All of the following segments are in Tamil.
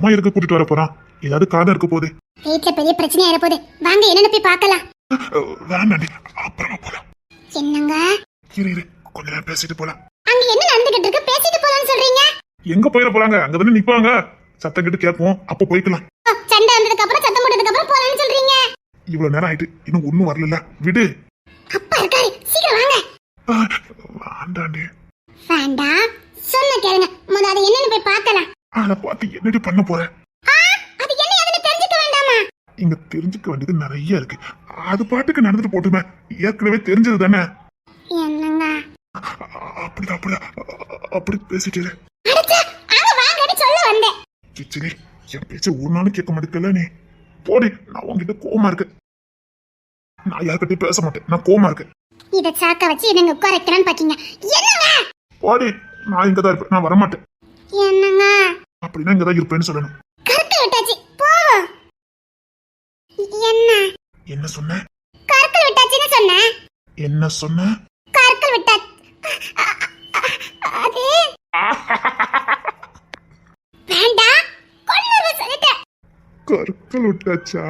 சும்மா இருக்க கூட்டிட்டு வர போறான். ஏதாவது காரணம் இருக்க போகுது. வீட்டுல பெரிய பிரச்சனையா இருக்க போகுது. வாங்க என்னன்னு போய் பார்க்கலாம். வேண்டாண்டி, அப்புறமா போலாம். என்னங்க? இரு கொஞ்ச நேரம் பேசிட்டு போலாம். அங்க என்ன நடந்துகிட்டு இருக்கு? பேசிட்டு போலாம்னு சொல்றீங்க? எங்க போயிட போறாங்க? அங்கதானே நிப்பாங்க. சத்தம் கிட்ட கேட்போம், அப்ப போய்க்கலாம். சண்டை வந்ததுக்கு அப்புறம் சத்தம் போட்டதுக்கு அப்புறம் போலாம்னு சொல்றீங்க? இவ்வளவு நேரம் ஆயிட்டு, இன்னும் ஒண்ணும் வரல. விடு. அப்பா இருக்காரு, சீக்கிரம் வாங்க. வேண்டாண்டி. வேண்டாம் சொன்ன கேளுங்க. முத அது என்னன்னு போய் பார்க்கலாம். அத பார்த்து என்னடி பண்ண போற? அது என்ன ஏதுன்னு தெரிஞ்சுக்க வேண்டாமா? இங்க தெரிஞ்சுக்க வேண்டியது நிறைய இருக்கு. அது பாட்டுக்கு நடந்துட்டு போட்டுமே. ஏற்கனவே தெரிஞ்சது தானே. என்னங்க? அப்படிதான் அப்படி பேசிட்டு சொல்ல வந்தேன். கிச்சடி, என் பேச்ச ஒரு நாளும் கேட்க மாட்டேங்கல நீ. போடி, நான் உங்ககிட்ட கோவமா இருக்கு. நான் யார்கிட்டயும் பேச மாட்டேன், நான் கோவமா இருக்கேன். இத சாக்க வச்சு என்னங்க உட்கார வைக்கலான்னு பாக்கீங்க. என்னங்க? போடி, நான் இங்கதான் இருப்பேன், நான் வரமாட்டேன். என்னங்க? அப்படின்னா இங்கதான் இருப்பேன்னு சொல்லணும். கருத்து விட்டாச்சு போ. என்ன சொன்ன? கருத்து விட்டாச்சுன்னு சொன்னேன். என்ன சொன்ன? கருத்து விட்டாச்சு. அது வேண்டாம், கொல்லுங்க சொல்லிட்டேன். கற்கள் விட்டாச்சா?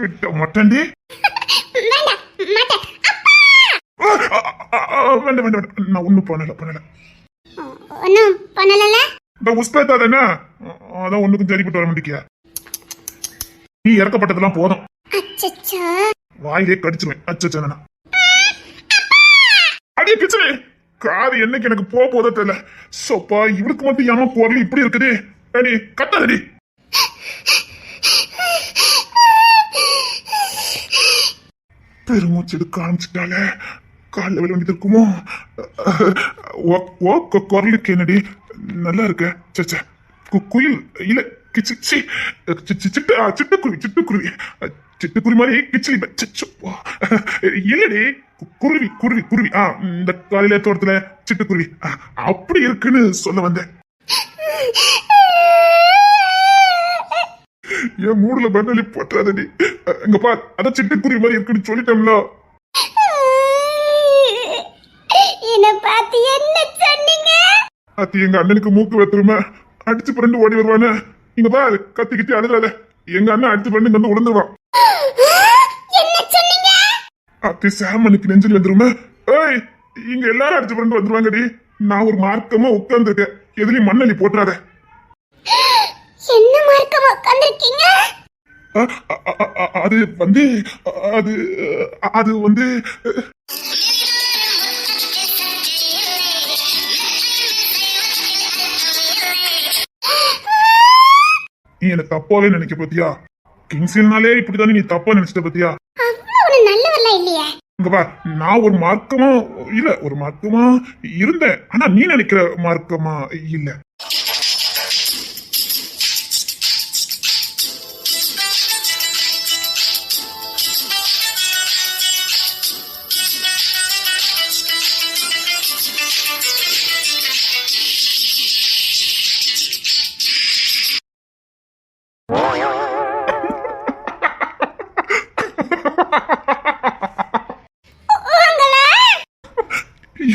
விட்ட மாட்டேன்டி. வேண்டாம், நான் ஒண்ணும் பண்ணல. ஒண்ணும் பண்ணல. இந்த உஸ்பேத்தா தானே, அதான் ஒண்ணுக்கும் சரிப்பட்டு வர மாட்டேங்கியா. நீ இறக்கப்பட்டதெல்லாம் போதும். அச்சச்சோ, வாயிலே கடிச்சிருவேன். அச்சச்சோ, அடியே கிச்சனே, காது என்னைக்கு எனக்கு போதோ தெரியல. சோப்பா, இவருக்கு மட்டும் ஏமா குரல் இப்படி இருக்குது? அடி கத்தாதடி. பெருமூச்சு எடுக்க ஆரம்பிச்சுட்டால, காலில் விழ வேண்டியது இருக்குமோ? குரலுக்கு என்னடி நல்லா இருக்க? சச்ச, குயில் இல்ல, சிட்டுக்குருவி மாதிரி கிச்சிலி இல்லடி, குருவி. இந்த காலையில தோட்டத்துல சிட்டுக்குருவி அப்படி இருக்குன்னு சொல்ல வந்தேன். என் மூடுல பண்ணலி போட்டுறாதடி. இங்க பார், அதான் சிட்டுக்குருவி மாதிரி இருக்குன்னு சொல்லிட்டோம்ல. என்ன பார்த்து என்ன சொன்னீங்க? அத்தி எங்க அண்ணனுக்கு மூக்கு வெத்துருமே, அடிச்சு பிறண்டு ஓடி வருவானே. இங்க பாரு, கத்திக்கிட்டு அழுதாத. எங்க அண்ணன் அடிச்சு பிறண்டு வந்து உடந்துருவான். என்ன சொன்னீங்க? அத்தி சாமனுக்கு நெஞ்சில் வந்துருமே. ஏய், இங்க எல்லாரும் அடிச்சு பிறண்டு வந்துருவாங்கடி. நான் ஒரு மார்க்கமா உட்கார்ந்துருக்கேன், எதுலயும் மண்ணலி போட்டுறாத. என்ன மார்க்கமா உட்கார்ந்திருக்கீங்க? அது வந்து நீ என்ன தப்பாவே நினைக்க பத்தியா? கிங்ஸ்னாலே இப்படித்தானே நீ தப்பா நினைச்சிட்ட பத்தியா? நல்லவல்ல இல்லையா? இங்க பா, நான் ஒரு மார்க்கமா இருந்தேன். ஆனா நீ நினைக்கிற மார்க்கமா இல்ல.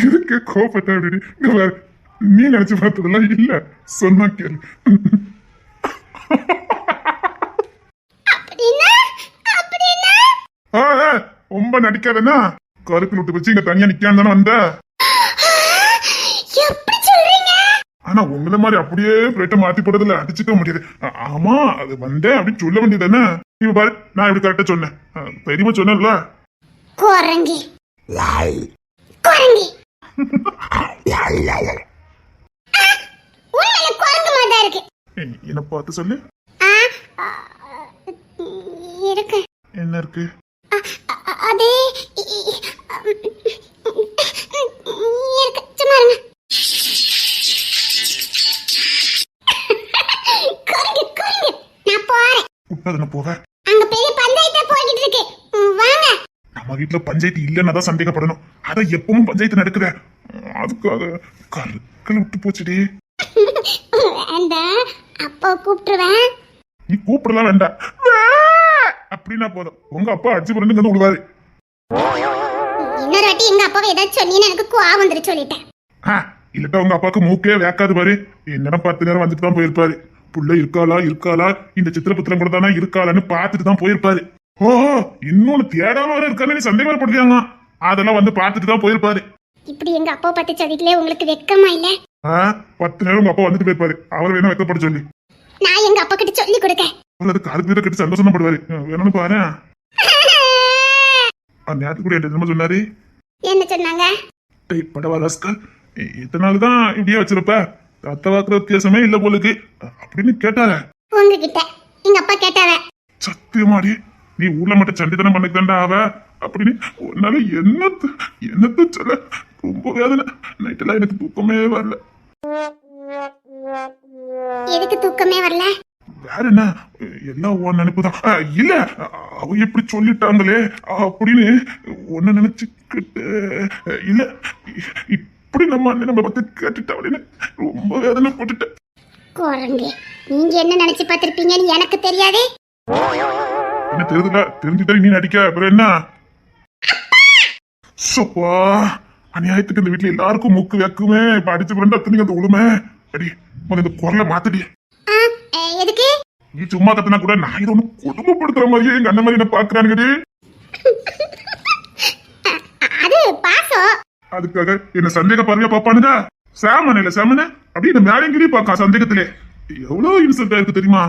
இதுக்கு கோபத்தை விடு. நீ நினைச்சு பார்த்ததெல்லாம் இல்ல, சொன்னா கேளு. ரொம்ப நடிக்காதனா, கருத்து விட்டு வச்சு இங்க தனியா நிக்கான்னு தானே வந்த. ஆனா உங்களை மாதிரி அப்படியே பிளேட்டை மாத்தி போட்டதுல அடிச்சுக்க முடியாது. ஆமா, அது வந்தேன் அப்படின்னு சொல்ல வேண்டியது தானே. இப்ப பாரு, நான் இப்படி கரெக்டா சொன்னேன். பெரியமா சொன்னேன்ல. குரங்கி என்ன பார்த்து சொல்லு. என்ன இருக்கு? அது நான் போறேன். எப்ப அதுன்னு போவ? அங்க பெரிய பஞ்சாயத்தே போய்கிட்டு இருக்கு. வாங்க. நம்ம வீட்டுல பஞ்சாயத்து இல்லைன்னா தான் சந்தேகப்படணும். அத எப்பவும் பஞ்சாயத்து நடக்குத. அதுக்காக கருக்கள் விட்டு போச்சுடி. வேண்டாம், அப்பா கூப்பிட்டுருவேன். நீ கூப்பிடலாம் வேண்டாம். அப்படின்னா போதும், உங்க அப்பா அடிச்சு புரண்டு வந்து விடுவாரு. இன்னொரு வாட்டி எங்க அப்பாவை ஏதாச்சும் சொன்னீன்னு எனக்கு கோவம் வந்துட்டு சொல்லிட்டேன். இல்லட்டா உங்க அப்பாவுக்கு மூக்கே வேக்காது பாரு. என்னடா 10 நேரம் வந்துட்டு தான் போயிருப்பாரு. புள்ள இருக்காளா இந்த சித்திரபுத்திரம் கூட தானே இருக்காளான்னு பார்த்துட்டு தான் போயிருப்பாரு. ஓஹோ, இன்னொன்னு தேடாம வர இருக்கான்னு நீ சந்தேகப்படுத்தியாங்க. அதெல்லாம் வந்து பார்த்துட்டு தான் போயிருப்பாரு. இப்படி எங்க அப்பா பத்தி சொல்லிக்கலே உங்களுக்கு வெக்கமா இல்ல? 10 நேரம் உங்க அப்பா வந்துட்டு போயிருப்பாரு. அவர் வேணா வெக்கப்பட சொல்லி நான் எங்க அப்பா கிட்ட சொல்லி கொடுக்க. அது காலத்துல கட்டி சந்தோஷம் படுவாரு. வேணும்னு பாரு. நேரத்துக்கு கூட என்ன சொன்னாரு? என்ன சொன்னாங்க? படவா ராஸ்கல், இதனாலதான் இப்படியே வச்சிருப்ப, அத்தை வாக்குற வித்தியாசமே இல்ல போலுக்கு அப்படின்னு கேட்டார. உங்ககிட்ட எங்க அப்பா கேட்டார. சத்தியமாடி, நீ ஊர்ல மட்டும் சண்டித்தனம் பண்ணிக்கிட்டா அவ அப்படின்னு. உன்னால என்னத்த சொல்ல, ரொம்ப வேதனை. நைட்டெல்லாம் எனக்கு தூக்கமே வரல. எதுக்கு தூக்கமே வரல? வேற என்ன, எல்லாம் உன் நினைப்புதான். இல்ல, அவ எப்படி சொல்லிட்டாங்களே அப்படின்னு ஒன்ன நினைச்சுக்கிட்டு. இல்ல, இப்படி நம்ம அண்ணன் நம்ம பத்தி கேட்டுட்டா அப்படின்னு ரொம்ப வேதனை போட்டுட்டேன். குரங்கு, நீங்க என்ன நினைச்சு பார்த்திருப்பீங்கன்னு எனக்கு தெரியாதே. என்ன தெரியுதுல, தெரிஞ்சுட்டா நீ நடிக்க அப்புறம் என்ன? சோப்பா, அநியாயத்துக்கு இந்த வீட்டுல எல்லாருக்கும் மூக்கு வைக்குமே. இப்ப அடிச்சு பிறந்தா அத்தனைக்கு அந்த உளுமை அடி. இந்த குரலை மாத்தடி. எதுக்கு? நீ சும்மா கத்துனா கூட நான் இதை ஒண்ணு குடும்பப்படுத்துற மாதிரியே எங்க அண்ணன் மாதிரி என்ன பாக்குறானுங்கடி. அது பாசம். அதுக்காக என்ன சந்தேக பார்வையா பாப்பானுங்க. சாமன் இல்ல சாமன அப்படி இந்த மேலங்கிரி பாக்கா சந்தேகத்திலே. எவ்வளவு இன்சல்ட்டா இருக்கு தெரியுமா?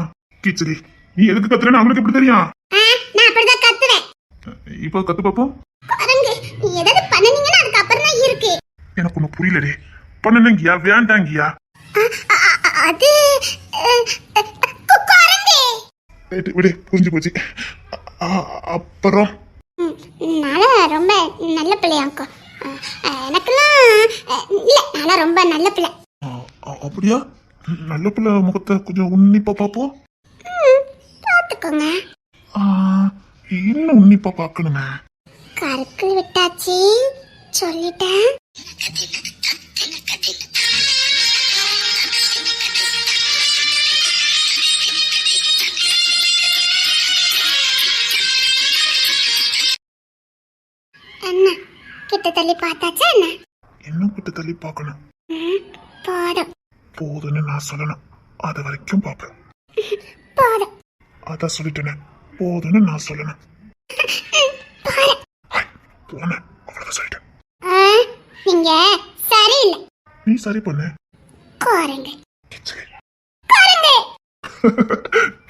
கிச்சடி, நீ எதுக்கு கத்துறேன்னு அவனுக்கு எப்படி தெரியும்? நான் அப்படிதான் கத்துவேன். இப்போ கத்து பாப்போம். குரங்கு, நீ ஏதாவது பண்ணனீங்கன்னா அதுக்கு அப்புறம் தான் இருக்கு. எனக்கு ஒண்ணு புரியலடி. பண்ணனங்கியா வேண்டாங்கியா? அது குரங்கு. விடு, புரிஞ்சு போச்சு. அப்புறம் நாளா ரொம்ப நல்ல பிள்ளையாக்கோ. எனக்கெல்லாம் இல்ல, நாளா ரொம்ப நல்ல பிள்ளை. அப்படியா? நல்ல பிள்ளை முகத்தை கொஞ்சம் உன்னிப்பா பாப்போம். பாத்துக்கோங்க. இன்னும் உன்னிப்பா பாக்கணுமே. கருக்கு விட்டாச்சு சொல்லிட்டேன். என்ன கிட்ட தள்ளி பார்த்தாச்சா என்ன? இன்னும் கிட்ட தள்ளி பார்க்கணும். போதும். போதுன்னு நான் சொல்லணும், அது வரைக்கும் பாப்பேன். போதும். அதான் சொல்லிட்டேனே, போதுன்னு நான் சொல்லணும். போன அவ்வளவுதான் சொல்லிட்டேன். நீங்க சரியில்லை. நீ சரி பண்ணு. குரங்கு. கிச்சலி குரங்கு.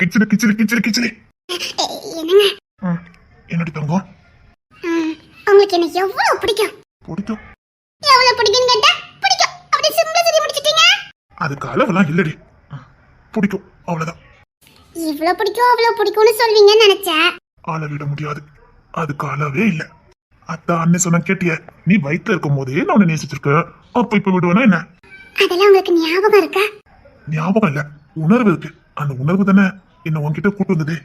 கிச்சலி கிச்சலி கிச்சலி கிச்சலி. என்னங்க? என்னடி தங்கம்? உங்களுக்கு என்ன எவ்வளவு பிடிக்கும்? பிடிக்கும். எவ்வளவு பிடிக்கும்னு கேட்டா பிடிக்கும். அப்படி சிம்பிளா சொல்லி முடிச்சிட்டீங்க. அதுக்கு அளவெல்லாம் இல்லடி, பிடிக்கும் அவ்வளவுதான். இவ்வளவு பிடிக்கும் அவ்வளவு பிடிக்கும்னு சொல்வீங்கன்னு நினைச்சேன். அளவிட முடியாது, அதுக்கு அளவே இல்ல. அதான் அண்ணன் சொன்ன கேட்டிய, நீ வயிற்றுல இருக்கும் போதே நான் உன்னை நேசிச்சிருக்க. அப்ப இப்ப விடுவேனா என்ன? அதெல்லாம் உங்களுக்கு ஞாபகம் இருக்கா? ஞாபகம் இல்ல, உணர்வு இருக்கு. அந்த உணர்வு தானே என்ன உன்கிட்ட கூட்டு வந்தது.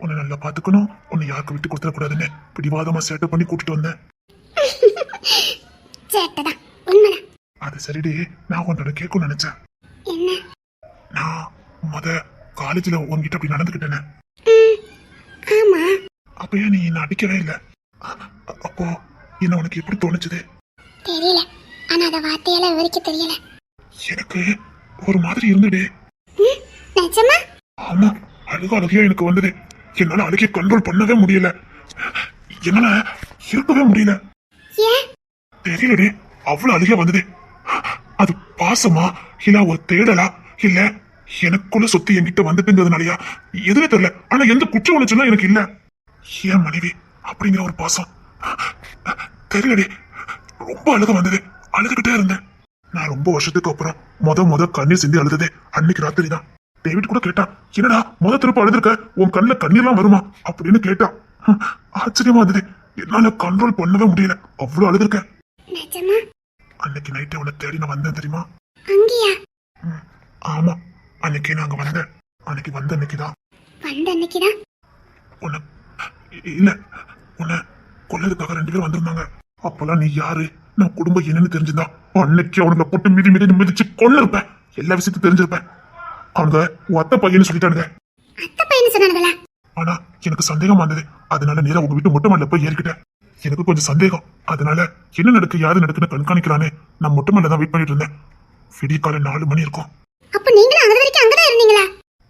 உன்னை நல்லா பாத்துக்கணும், உன்னை யாருக்கு விட்டு கொடுத்துடக்கூடாதுன்னு பிடிவாதமா சேட்டை பண்ணி கூட்டிட்டு வந்தேன். சேட்டதான், உண்மைதான். அது சரிடி, நான் உன்னோட கேட்கும் நினைச்சேன். என்ன? நான் காலேஜ்ல உன்கிட்ட அப்படி நடந்துகிட்டேனே. ஆமா. அப்பயே நீ என்ன அடிக்கவே இல்ல. அப்போ என்ன உனக்கு எப்படி தோணுச்சுது? தெரியல, ஆனா அத வார்த்தையால விவரிக்க தெரியல. எனக்கு ஒரு மாதிரி இருந்துடு. நிஜமா? ஆமா, அழுகையா எனக்கு வந்தது. என்னால அழுகையை கண்ட்ரோல் பண்ணவே முடியல. என்னால இருக்கவே முடியல. ஏன் தெரியலடி, அவ்வளவு அழுகையா வந்தது. அது பாசமா இல்ல ஒரு தேடலா இல்ல எனக்குள்ள சொத்து என்கிட்ட வந்துட்டுங்கிறதுனாலயா எதுவே தெரியல. ஆனா எந்த குற்ற உணர்ச்சிலாம் எனக்கு இல்ல. ஏன் மனைவி அப்படிங்கிற ஒரு பாசம் தெரியலடி. ரொம்ப அழுக வந்தது, அழுதுகிட்டே இருந்தேன். நான் ரொம்ப வருஷத்துக்கு அப்புறம் முத கண்ணீர் சிந்தி அழுததே அன்னைக்கு ராத்திரி தான். டேவிட் கூட கேட்டான், என்னடா திருப்ப அழுதுருக்க, உன் கண்ணுல கண்ணீர்லாம் வருமா அப்படின்னு கேட்டான். ஆச்சரியமா இருந்தது, என்னால கண்ட்ரோல் பண்ணவே முடியல, அவ்வளவு அழுதுருக்க. நிஜமா? அன்னைக்கு நைட்டே உன்னை தேடி நான் வந்தேன் தெரியுமா? அங்கயா? ஆமா, அன்னைக்கு நாங்க வந்தேன். அன்னைக்கு வந்த அன்னைக்குதான் வந்த அன்னைக்குதான் உன்னை இல்ல உன்னை கொல்லதுக்காக 2 பேர் வந்திருந்தாங்க. அப்பெல்லாம் நீ யாரு, நம்ம குடும்பம் என்னன்னு தெரிஞ்சிருந்தா அன்னைக்கு அவனுங்களை போட்டு மிதிச்சு கொல்ல இருப்பேன். எல்லா விஷயத்தையும் தெரிஞ்சிருப்பேன். அவங்க ஒத்த பையன்னு சொல்லிட்டானுங்க. அத்தை பையன் சொன்னானுங்களா? ஆனா எனக்கு சந்தேகமா இருந்தது. அதனால நேரா உங்க வீட்டு மொட்டை மாடில போய் ஏறிக்கிட்டேன். எனக்கு கொஞ்சம் சந்தேகம். அதனால என்ன நடக்கு யாரு நடக்குன்னு கண்காணிக்கலான்னு நான் மொட்டை மாடில தான் வெயிட் பண்ணிட்டு இருந்தேன். விடிய காலை 4 மணி இருக்கும். அப்ப நீங்களும் அது வரைக்கும் அங்கதான் இருந்தீங்களா?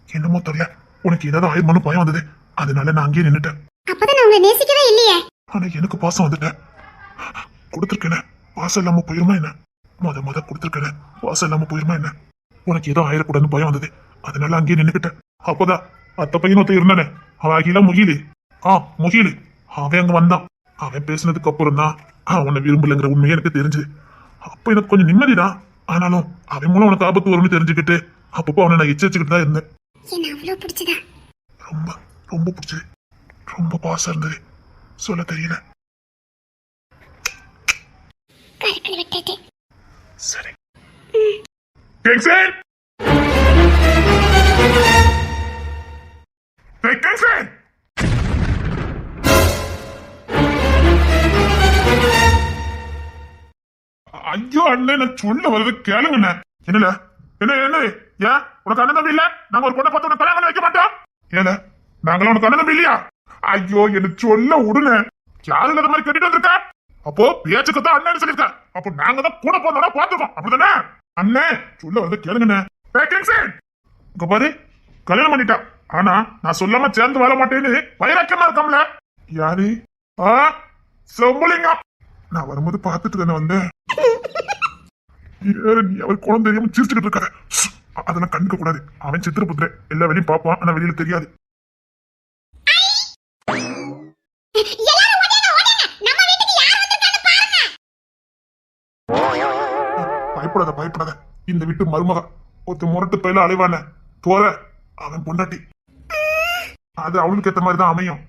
என்னமோ தெரியல, உனக்கு ஏதாவது ஆயிரமானு பயம் வந்தது. அதனால நான் அங்கேயே நின்னுட்டேன். அப்பதான் நான் உங்களை நேசிக்கவே இல்லையே. ஆனா எனக்கு பாசம் வந்துட்டேன். கொடுத்துருக்கேன். பாசம் இல்லாம போயிருமா என்ன? முத கொடுத்துருக்கேன். பாசம் இல்லாம போயிருமா என்ன? உனக்கு ஏதோ ஆயிரக்கூடாதுன்னு பயம் வந்தது. அதனால அங்கேயே நின்னுக்கிட்டேன். அப்போதான் அத்த பையன் ஒருத்தன் இருந்தானே, அவன் அகிலா முகிலு. முகிலு அவன் அங்க வந்தான். அவன் பேசினதுக்கு அப்புறம் தான் அவனை விரும்பலைங்கிற உண்மையை எனக்கு தெரிஞ்சு. அப்ப எனக்கு கொஞ்சம் நிம்மதிதான். ஆனாலும் அவன் மூலம் உனக்கு ஆபத்து வரும்னு தெரிஞ்சுக்கிட்டு அப்பப்போ அவனை நான் எச்சரிச்சுக்கிட்டு தான் இருந்தேன். என்ன அவ்வளவு பிடிச்சதா? ரொம்ப ரொம்ப பிடிச்சது. ரொம்ப பாசம் இருந்தது. சொல்ல தெரியல. கருக்கள் விட்டது. சரி. கிங்ஸ்லன்! Hey, Kingston! ஐயோ அண்ணன், நான் சொல்ல வர்றது கேளுங்கண்ணே. என்னல என்ன ஏன் உனக்கு அண்ணன் தம்பி இல்ல? நாங்க ஒரு பொண்ணை பார்த்து உனக்கு கல்யாணம் வைக்க மாட்டோம். ஏல நாங்களும் உனக்கு அண்ணன் தம்பி இல்லையா? ஐயோ என்ன சொல்ல விடுன. யாரு இல்லாத மாதிரி கட்டிட்டு வந்திருக்க? அப்போ பேச்சுக்கு தான் அண்ணன் சொல்லிருக்க. அப்போ நாங்க தான் கூட போனோம்னா பாத்துக்கோம். அப்படிதானே? அண்ணே சொல்ல வர்றது கேளுங்கண்ணே. இங்க பாரு, கல்யாணம் பண்ணிட்டா. ஆனா நான் சொல்லாம சேர்ந்து வாழ மாட்டேன்னு வைராக்கியமா இருக்காம்ல. யாரு? சொம்பலிங்கம். நான் வரும்போது பார்த்துட்டு தானே வந்தேன். நீ அவர் குழந்தை தெரியாம சிரிச்சுக்கிட்டு இருக்காரு. அதெல்லாம் கண்டுக்க கூடாது. அவன் சித்திரபுத்திரன். எல்லா வெளியும் பார்ப்பான், ஆனா வெளியில தெரியாது. பயப்படாத. இந்த வீட்டு மருமக ஒருத்த முரட்டு பயில அலைவான தோற அவன் பொண்டாட்டி. அது அவளுக்கு ஏத்த மாதிரி தான் அமையும்.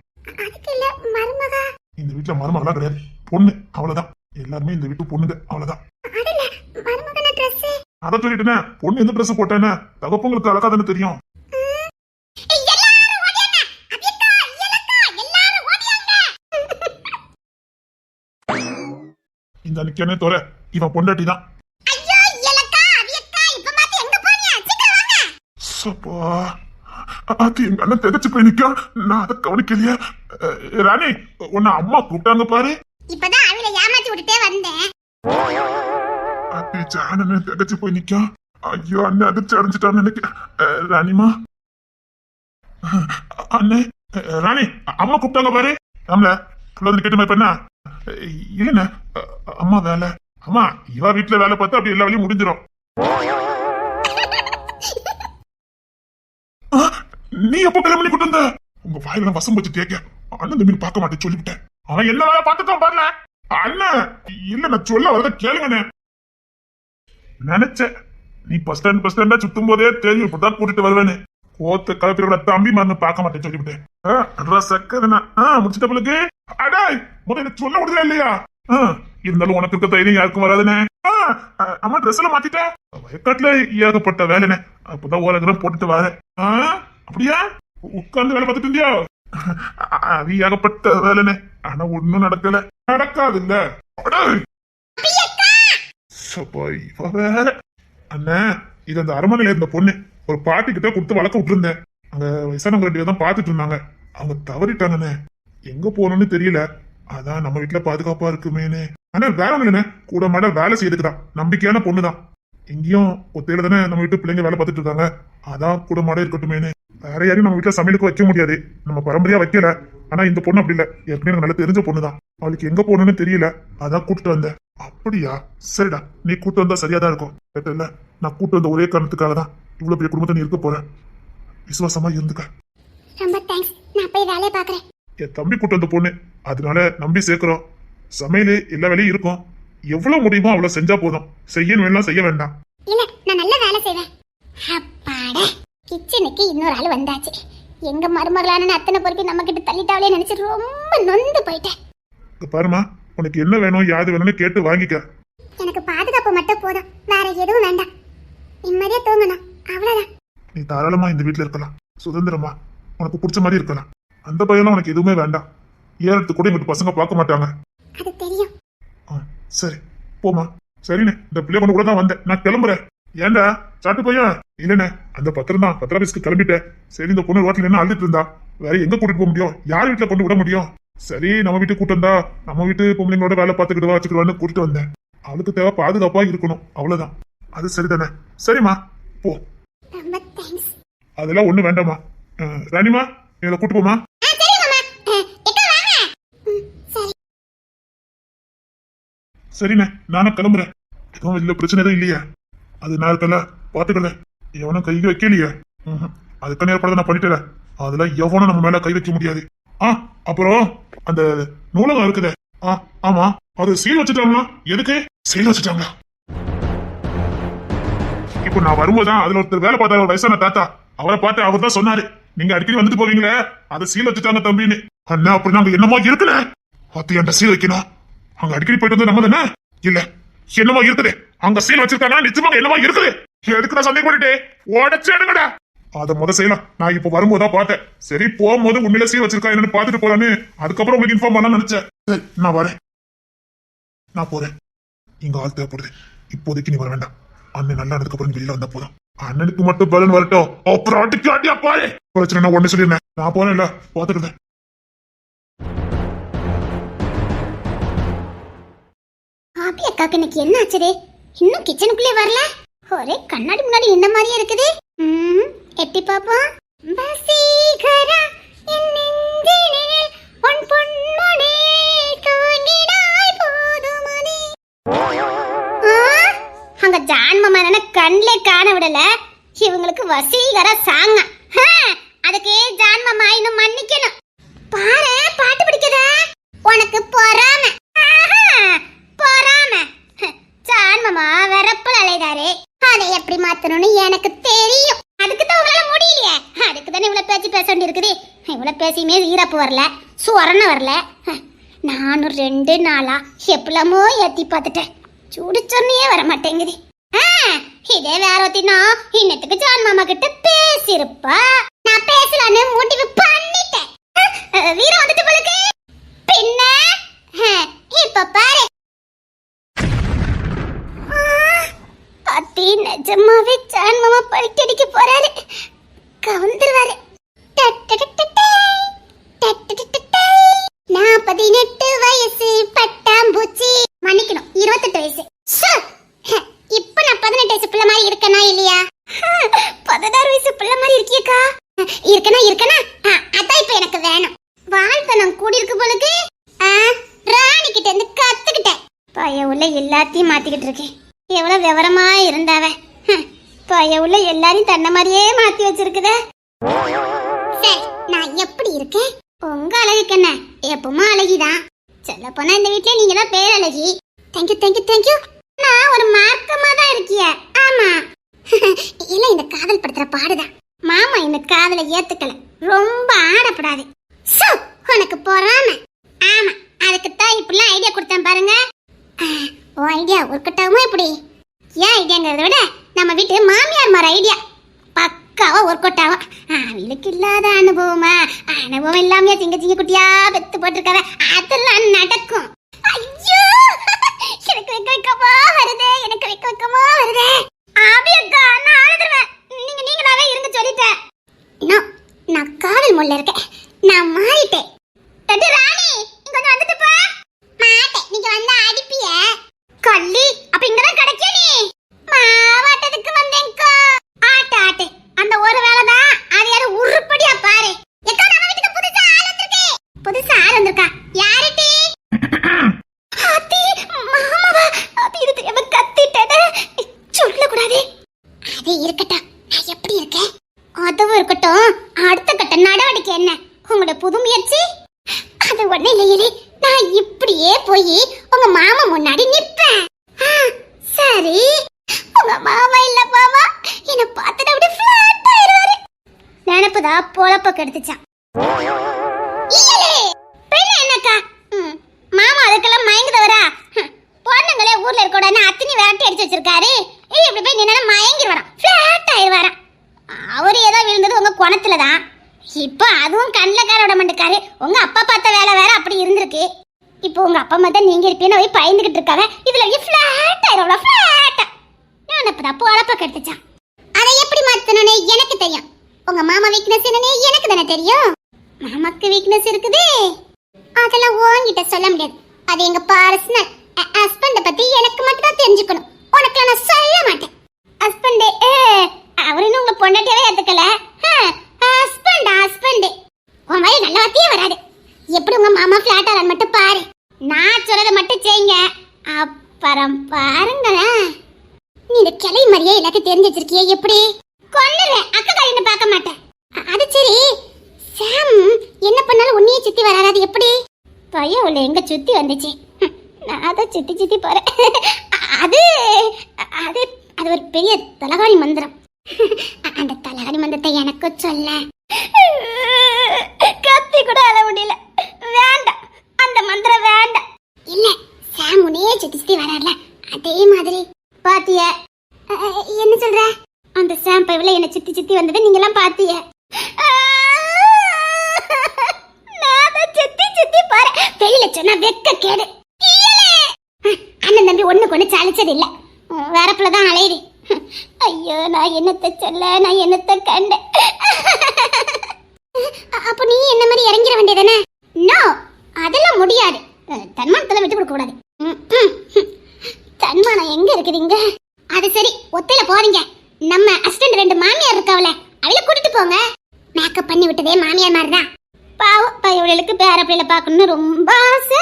இந்த வீட்டுல மருமகலாம் கிடையாது, பொண்ணு. அவ்வளவுதான். எல்லாருமே இந்த வீட்டு பொண்ணுங்க. அவ்வளவுதான். அத சொல்லிட்டுனே, பொண்ணு எந்த ட்ரெஸ் போட்டேன்னு தகப்பங்களுக்கு அழகாதானே தெரியும். இந்த நிக்கனே தோற இவன் பொண்டாட்டி தான். அது எங்க அண்ணன் திகச்சு போய் நிக்க. நான் அதை கவனிக்கலையா? ராணி, உன்னை அம்மா கூப்பிட்டாங்க பாரு. இப்பதான் அவளை ஏமாத்தி விட்டுட்டே வந்தேன். அண்ணன் திகச்சு போய் நிக்க. ஐயோ அண்ணன் அதிர்ச்சி அடைஞ்சிட்டான்னு நினைக்க. ராணிமா, அண்ணே, ராணி அம்மா கூப்பிட்டாங்க பாரு. ஆம்ல புள்ள கேட்டு மாதிரி பண்ணா இல்லண்ணே. அம்மா வேலை. அம்மா இவ வீட்டுல வேலை பார்த்தா அப்படி எல்லா வேலையும் முடிஞ்சிடும். நீ எப்போ கல்யாணம் பண்ணி கூட்டு வந்த? உங்க வாயில வசம் வச்சு தேக்க. அண்ணன் தம்பி பார்க்க மாட்டேன் சொல்லிவிட்டேன். அவன் என்ன வேலை பார்த்துட்டான் பாருல. அண்ணன் இல்ல, நான் சொல்ல வரத கேளுங்கண்ணே. நினைச்சேன் நீ பஸ் ஸ்டாண்டா சுத்தும் போதே தெரியும் இப்படிதான் கூட்டிட்டு வருவேன்னு. கோத்த கலப்பிட தம்பி மருந்து பார்க்க மாட்டேன் சொல்லிவிட்டேன். சக்கரண்ணா முடிச்சிட்ட பிள்ளைக்கு அடாய் முதல்ல சொல்ல முடியல இல்லையா? இருந்தாலும் உனக்கு இருக்க தைரியம் யாருக்கும் வராதுண்ணே. அம்மா ட்ரெஸ் எல்லாம் மாத்திட்டேன். வயக்காட்டுல ஏகப்பட்ட வேலைண்ணே. அப்பதான் ஓலகிரம் போட்டுட்டு வர. அப்படியா? உட்கார்ந்து வேலை பார்த்துட்டு இருந்தியா? அது ஏகப்பட்ட வேலைண்ணே. ஆனா ஒண்ணும் நடக்கல. நடக்காது இல்ல. வேற அண்ணே, இது அந்த அரண்மனையில இருந்த பொண்ணு ஒரு பாட்டி கிட்ட கொடுத்து வளர்க்க விட்டுருந்தேன். அங்க வயசானவங்க 2 தான் பாத்துட்டு இருந்தாங்க. அவங்க தவறிட்டாங்கண்ணே. எங்க போகணும்னு தெரியல. அதான் நம்ம வீட்டுல பாதுகாப்பா இருக்குமேனு. ஆனா வேற ஒண்ணு இல்லைண்ணே, கூட மாட வேலை செய்துக்குதான். நம்பிக்கையான பொண்ணுதான். எங்கேயும் ஒத்தையில தானே நம்ம வீட்டு பிள்ளைங்க வேலை பார்த்துட்டு இருக்காங்க. அதான் கூட மாட இருக்கட்டுமேனு. வேற யாரையும் நம்ம வீட்டுல சமையலுக்கு வைக்க முடியாது. நம்ம பரம்பரையா வைக்கல. ஆனா இந்த பொண்ணு அப்படி இல்ல. ஏற்கனவே எனக்கு நல்லா தெரிஞ்ச பொண்ணுதான். அவளுக்கு எங்க போகணும்னு தெரியல. அதான் கூப்பிட்டு வந்தேன். அப்படியா? சரிடா, நீ கூட்டு வந்தா சரியாதான் இருக்கும். இல்ல, நான் கூட்டு வந்த ஒரே காரணத்துக்காக தான் இவ்வளவு பெரிய குடும்பத்தை நீ இருக்க போற. விசுவாசமா இருந்துக்க. ரொம்ப தேங்க்ஸ். நான் போய் வேலையை பாக்குறேன். என் தம்பி கூட்டு வந்த பொண்ணு, அதனால நம்பி சேர்க்கிறோம். சமையல் எல்லா வேலையும் இருக்கும். எவ்வளவு முடியுமோ அவ்வளவு செஞ்சா போதும். செய்யணும் எல்லாம் செய்ய வேண்டாம். இல்ல, நான் நல்ல வேலை செய்வேன். அப்பாடா, கிச்சனுக்கு இன்னொரு ஆள் வந்தாச்சு. எங்க மருமகளான அத்தனை பொறுப்பி நம்ம கிட்ட தள்ளிட்டாவளே நினைச்சு ரொம்ப நொந்து போயிட்டேன். பாருமா, உனக்கு என்ன வேணும் யாது வேணும்னு கேட்டு வாங்கிக்க. எனக்கு பாதுகாப்பு மட்டும் போதும், வேற எதுவும் வேண்டாம். நிம்மதியா தூங்கணும், அவ்வளவுதான். நீ தாராளமா இந்த வீட்டுல இருக்கலாம், சுதந்திரமா. உனக்கு பிடிச்ச மாதிரி இருக்கலாம். அந்த பையனும் உனக்கு எதுவுமே வேண்டாம். ஏறத்துக்கு கூட எங்கிட்ட பசங்க பார்க்க மாட்டாங்க. அது தெரியும். சரி போமா. சரிண்ணே, இந்த பிள்ளைய கொண்டு கூட தான் வந்தேன். நான் கிளம்புறேன். ஏண்டா சாட்டு பையன்? இல்லண்ணே, அந்த பத்திரம்ஸ்க்கு கிளம்பிட்டேன். சரி, இந்த பொண்ணு ரோட்ல என்ன அழுதுட்டு இருந்தா, வேற எங்க கூட்டிட்டு போக முடியும்? யார் வீட்டுல கொண்டு விட முடியும்? சரி, நம்ம வீட்டுக்கு கூட்டம் தான், நம்ம வீட்டு பொம்பளைங்களோட வேலை பார்த்துக்கிட்டு வச்சுக்கிடுவான்னு கூட்டிட்டு வந்தேன். அவளுக்கு தேவை பாதுகாப்பா இருக்கணும், அவ்வளவுதான். அது சரிதானே? சரிம்மா போ. ரொம்ப தேங்க்ஸ். அதெல்லாம் ஒண்ணு வேண்டாமா. ராணிமா, இதை கூட்டு போமா. சரிண்ணே, நானும் கிளம்புறேன். எதுவும் இல்ல, பிரச்சனை எதுவும் இல்லையா? அது நான் இருக்கல, பாத்துக்கல. எவனும் கை வைக்கலையே. அதுக்கு நேரப்பட நான் பண்ணிட்டேன். அதெல்லாம் எவனும் நம்ம மேல கை வைக்க முடியாது. அப்புறம் அந்த நூலகம் இருக்குதே. ஆமா, அது சீல் வச்சுட்டாங்களா? எதுக்கு சீல் வச்சுட்டாங்களா? இப்போ நான் வரும்போதுதான் அதுல ஒருத்தர் வேலை பார்த்தாரு, ஒரு வயசான தாத்தா. அவரை பார்த்து அவர் தான் சொன்னாரு, நீங்க அடிக்கடி வந்துட்டு போவீங்களே, அதை சீல் வச்சுட்டாங்க தம்பின்னு. அண்ணா, அப்படி நாங்க என்னமோ இருக்குல்ல, அத்தி அந்த சீல் வைக்கணும். அங்க அடிக்கடி போயிட்டு வந்து நம்ம தானே? இல்ல, என்னமோ இருக்குது. அங்க சீல் வச்சிருக்காங்க, நிச்சயமாக என்னமோ இருக்குது. எதுக்கு நான் சந்தேகம் பண்ணிட்டேன், உடச்சு எடுங்கடா. அத செய்யலாம். நான் இப்ப வரும்போதா பார்த்தேன். சரி, போகும்போது உண்மையில சீல் வச்சிருக்கா என்னன்னு பாத்துட்டு போறான்னு அதுக்கப்புறம் உங்களுக்கு இன்ஃபார்ம் பண்ணலாம்னு நினைச்சேன். சரி, நான் வரேன். நான் போறேன். இங்க ஆள் தேவைப்படுது. இப்போதைக்கு நீ வர வேண்டாம். அண்ணன் நல்லா இருந்ததுக்கு அப்புறம் வெளியில வந்தா போதும். அண்ணனுக்கு மட்டும் பலன் வரட்டும். அப்புறம் ஆட்டியா பாரு. பிரச்சனை நான் ஒண்ணு சொல்லிருந்தேன். நான் போறேன்ல, பாத்துக்கிட்டேன். ஆபி அக்காக்கு இன்னைக்கு என்ன ஆச்சுதே? இன்னும் கிச்சனுக்குள்ளே வரல. ஒரே கண்ணாடி முன்னாடி என்ன மாதிரியே இருக்குது. எட்டி பாப்போம். வசீகரா என் நெஞ்சினில் உன் பொன்முனே தூங்கினாய் போதுமனே. அங்க ஜான் மாமா என்ன கண்ணிலே காண விடல. இவங்களுக்கு வசீகரா சாங்க. அதுக்கு ஜான் மாமா இன்னும் மன்னிக்கணும். பாரு, பாட்டு பிடிக்குதா உனக்கு? பொறாம பொறாம. ஜான் மாமா வெறப்பல் அலைதாரு. அதை எப்படி மாத்தணும்னு எனக்கு தெரியும். அதுக்கு தான் உங்களால முடியலையே. அதுக்கு தானே இவ்வளவு பேச்சு பேச வேண்டி இருக்குது. இவ்வளவு பேசியுமே ஈரப்பு வரல, சுவரண வரல. நானும் 2 நாளா எப்பலாமோ ஏத்தி பார்த்துட்டேன். சூடு சொன்னியே வர மாட்டேங்குது. இதே வேற ஒத்தினா இன்னத்துக்கு ஜான் மாமா கிட்ட பேசிருப்பா. நான் பேசலான்னு முடிவு பண்ணிட்டேன். வீரம் வந்துட்டு போலுக்கு. பின்ன இப்ப பாரு. அத்தி நிஜமாவே ஜான் மாமா பல்கடிக்க போறாரு. கவுந்துருவாரு. நான் 18 வயசு பட்டாம்பூச்சி. மன்னிக்கணும், 28 வயசு. இப்ப நான் 18 வயசு பிள்ளை மாதிரி இருக்கனா இல்லையா? 16 வயசு பிள்ளை மாதிரி இருக்கியக்கா. இருக்கனா அதான் இப்ப எனக்கு வேணும். வாழ்த்தனம் கூடி இருக்கு போலுக்கு. ராணி கிட்ட இருந்து கத்துக்கிட்டேன். பைய உள்ள எல்லாத்தையும் மாத்திக்கிட்டு இருக்கேன். எவ்வளவு விவரமா இருந்தாவ. பைய உள்ள எல்லாரையும் தன்ன மாதிரியே மாத்தி வச்சிருக்குத. சரி, நான் எப்படி இருக்கேன்? உங்க அழகுக்கு என்ன, எப்பவுமா அழகிதான். சொல்ல போனா இந்த வீட்ல நீங்க தான் பேரழகி. தேங்க்யூ. நான் ஒரு மார்க்கமா தான் இருக்கிய. ஆமா, இல்ல இந்த காதல் படுத்துற பாடுதான். மாமா இந்த காதலை ஏத்துக்கல. ரொம்ப ஆடப்படாது. உனக்கு பொறாம. ஆமா, அதுக்குத்தான் இப்படிலாம் ஐடியா கொடுத்தேன் பாருங்க. உன் ஐடியா ஒர்க்கட்டாகுமா எப்படி? ஏன் ஐடியாங்கிறத விட நம்ம வீட்டு மாமியார் மாற ஐடியா பக்காவா ஒர்க் அவுட் ஆகும். அவளுக்கு இல்லாத அனுபவமா? அனுபவம் இல்லாம சிங்க குட்டியா பெத்து போட்டிருக்காவ. அதெல்லாம் நடக்கும். ஐயோ, எனக்கு வைக்கமா வருதே. ஆபி அக்கா, நான் அழுதுருவேன். நீங்களாவே இருங்க சொல்லிட்டேன். நான் காதல் முள்ள இருக்கேன். நான் மாறிட்டேன். ராணி, இங்க வந்துட்டு போ. மாட்டேன், நீங்க வந்தா அடிப்பிய. கள்ளி, அப்ப இங்கதான் கிடைக்க. நீ மாவாட்டத்துக்கு வந்தேன்க்கா. ஆட்டு அந்த ஒரு வேலைதான். அது யாரு உருப்படியா பாரு. எக்கா, நம்ம வீட்டுக்கு புதுசா ஆள் வந்திருக்கா. யாருட்டி? ஆத்தி, மாமாவா? அது இது தெரியாம கத்திட்டேன். சொல்லக்கூடாது. அது இருக்கட்டும், நான் எப்படி இருக்கேன்? அதுவும் இருக்கட்டும். அடுத்த கட்ட நடவடிக்கை என்ன? உங்களோட புது முயற்சி? அது ஒண்ணு இல்லையே. நான் இப்படியே போய் உங்க மாமா முன்னாடி நிப்பேன். சரி, உங்க மாமா இல்ல பாவா என்ன பார்த்துட்டு அப்படி ஃபிளாட் ஆயிடுவாரு. நினைப்புதான் பொழப்ப கெடுத்துச்சான். என்னக்கா மாமா அதுக்கெல்லாம் மயங்குதவரா? பொண்ணுங்களே ஊர்ல இருக்கக்கூடாதுன்னு அத்தினி விரட்டி அடிச்சு வச்சிருக்காரு. இப்படி போய் நின்னா மயங்கிடுவாராம், ஃபிளாட் ஆயிடுவாராம். அவரு ஏதோ விழுந்தது உங்க குணத்துலதான். இப்போ அதுவும் கண்ணில் கார விட மாட்டேக்காரு. உங்க அப்பா பார்த்த வேலை வேற அப்படி இருந்திருக்கு. இப்போ உங்க அப்பா அம்மா தான் நீங்க இருப்பீன்னு போய் பயந்துகிட்டு இருக்காங்க. இதுல ஃபிளாட் ஆயிரும். ஃபிளாட்டா நான் அப்பதான் பொழப்ப கெடுத்துச்சான். அதை எப்படி மாத்தணும்னு எனக்கு தெரியும். உங்க மாமா வீக்னஸ் என்னன்னு எனக்கு தானே தெரியும். மாமாக்கு வீக்னஸ் இருக்குது, அதெல்லாம் உன்கிட்ட சொல்ல முடியாது. அது எங்க பர்சனல். ஹஸ்பண்ட பத்தி எனக்கு மட்டும் தான் தெரிஞ்சுக்கணும். உனக்கு நான் சொல்ல மாட்டேன். ஹஸ்பண்டே அவருன்னு உங்க பொண்டாட்டியாவே ஏத்துக்கல. ஹஸ்பண்ட் உன் மாதிரி நல்ல வார்த்தையே வராது. எப்படி உங்க மாமா ஃபிளாட் ஆறான்னு மட்டும் பாரு. நான் சொல்றதை மட்டும் செய்யுங்க, அப்புறம் பாருங்களேன். நீ இந்த கிளை மாதிரியே எல்லாத்தையும் தெரிஞ்சு வச்சிருக்கிய. எப்படி கொன்னுறேன், அக்கா காரின்னு பார்க்க மாட்டேன். அது சரி, சாம் என்ன பண்ணாலும் உன்னையே சுத்தி வராது. அது எப்படி பையன் உள்ள எங்க சுத்தி வந்துச்சு? நான் அதை சுத்தி சுத்தி போறேன். அது அது அது ஒரு பெரிய தலகாணி மந்திரம். அந்த தலகாணி மந்திரத்தை எனக்கு சொல்ல கத்தி கூட அழ முடியல. வேண்டாம், அந்த மந்திரம் வேண்டாம். இல்ல, சாம் உன்னையே சுத்தி சுத்தி வராருல, அதே மாதிரி பாத்திய. என்ன சொல்ற? அந்த சாம் பைவில என்ன சுத்தி சுத்தி வந்தது நீங்க எல்லாம் பாத்திய. சுத்தி சுத்தி பாரு. வெளியில சொன்னா வெக்க கேடு. அண்ணன் தம்பி ஒண்ணு கொண்டு சலிச்சது இல்ல, வேறப்புலதான் அலையுது. ஐயோ, நான் என்னத்தை சொல்ல, நான் என்னத்தை கண்டேன். அப்ப நீ என்ன மாதிரி இறங்கிட வேண்டியதானே? நோ, அதெல்லாம் முடியாது. தன்மானத்துல விட்டு கொடுக்க கூடாது. தன்மானம் எங்க இருக்குதுங்க? அது சரி, ஒத்தையில போறீங்க. நம்ம அசிஸ்டன்ட் 2 மாமியார் இருக்காவல, அவளை கூட்டிட்டு போங்க. மேக்கப் பண்ணி விட்டதே மாமியார் மாதிரிதான். பாவம், பையவளுக்கு பேர பிள்ளைல பார்க்கணும்னு ரொம்ப ஆசை.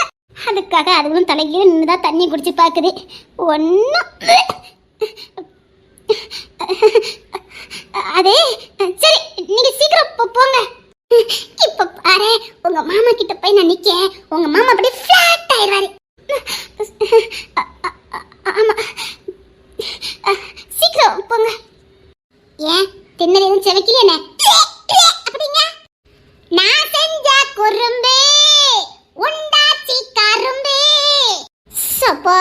அதுக்காக அதுவும் தலைகீழ நின்றுதான் தண்ணி குடிச்சு பாக்குது. ஒன்னும் அதே சரி, நீங்க சீக்கிரம் போங்க. இப்ப பாரு, உங்க மாமா கிட்ட போய் நான் நிக்க, உங்க மாமா அப்படியே ஃபிளாட் ஆயிடுவாரு. ஆமா, சீக்கிரம் போங்க. ஏன் தின்னது எதுவும் செவக்கலையே? அப்படிங்க நான் செஞ்ச குறும்பே உண்டாச்சி கரும்பே. சப்பா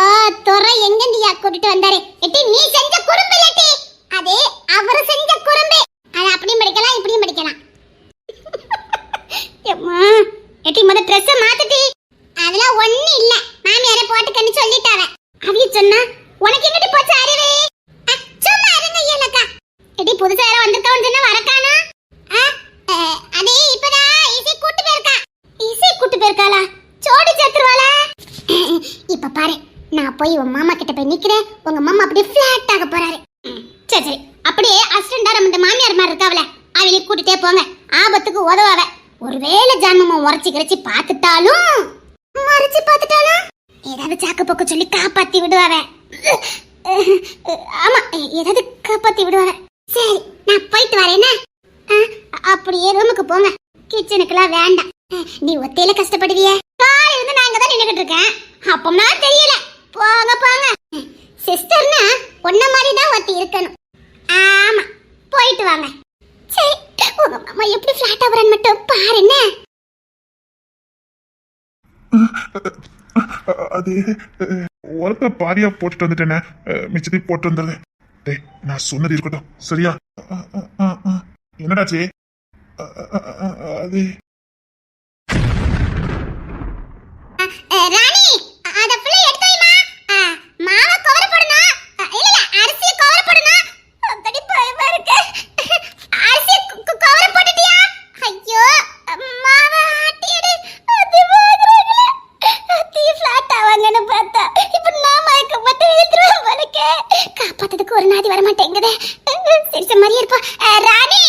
துறை எங்கந்தியா கூட்டிட்டு வந்தாரு. எட்டி நீ செஞ்ச குறும்பு இல்லட்டி, அதே அவரு செஞ்ச குறும்பே. அது அப்படியும் படிக்கலாம், இப்படியும் படிக்கலாம். அம்மா, எட்டி முத ட்ரெஸ் மாத்திட்டி. அதெல்லாம் ஒண்ணு இல்ல, மாமியாரே போட்டுக்கன்னு சொல்லிட்டாவ. அவிய சொன்னா உனக்கு எங்கிட்ட போச்சு அறிவே? சும்மா இருங்க ஏலக்கா. எட்டி புதுசா யாரோ வந்திருக்கான்னு சொன்னா வரக்கானா? அதே இப்பதான் இசை கூட்டு போயிருக்கா. இசை கூட்டு போயிருக்காளா? சோடி சேர்த்துருவாளா? இப்ப பாரு, நான் போய் உன் மாமா கிட்ட போய் நிக்கிறேன். உங்க மாமா அப்படியே ஃபிளாட் ஆக போறாரு. சரி சரி, அப்படியே அசிஸ்டண்டா நம்ம மாமியார் மாதிரி இருக்காவல, அவளை கூட்டிட்டே போங்க. ஆபத்துக்கு உதவாவ. ஒருவேளை ஜான்மமா உரைச்சி கிடச்சி பார்த்துட்டாலும், மறைச்சு பார்த்துட்டாலும் ஏதாவது சாக்கு போக்க சொல்லி காப்பாத்தி விடுவாவ. ஆமா, ஏதாவது காப்பாத்தி விடுவாவ. சரி, நான் போயிட்டு வரேன்னா. அப்படியே ரூமுக்கு போங்க, கிச்சனுக்குலாம் வேண்டாம். நீ ஒத்தையில கஷ்டப்படுவிய. காலையில இருந்து நான் இங்கதான் நின்னுகிட்டு இருக்கேன், அப்பமா தெரியல. போங்க போங்க. சிஸ்டர்னா ஒன்ன மாதிரி தான் ஒத்தி இருக்கணும். ஆமா, போயிட்டு வாங்க. சரி, உங்க மாமா எப்படி ஃபிளாட் ஆகுறான்னு மட்டும் பாருங்க. அது ஒருத்த பாரியா போட்டுட்டு வந்துட்டேனே, மிச்சத்தை போட்டு வந்துடுது. டேய், நான் சொன்னது இருக்கட்டும், சரியா? என்னடாச்சு? அது ராணி, அத ஃபுல்லா எடுத்து வைமா. மாவை கவர் போடணும். இல்ல அரிசி கவர் போடணும். அப்படி பயமா இருக்கு. அரிசி கவர் போட்டுட்டியா? ஐயோ, மாவை ஆட்டிடு. அது வாங்குறாங்களே. தீ ஃபிளாட் ஆவாங்கன்னு பார்த்தா இப்ப நான் மயக்க போட்டு விழுந்துருவேன் போலக்கே. காப்பாத்ததுக்கு ஒரு நாதி வர மாட்டேங்குதே. சிரிச்ச மாதிரியே இருப்போம். ராணி,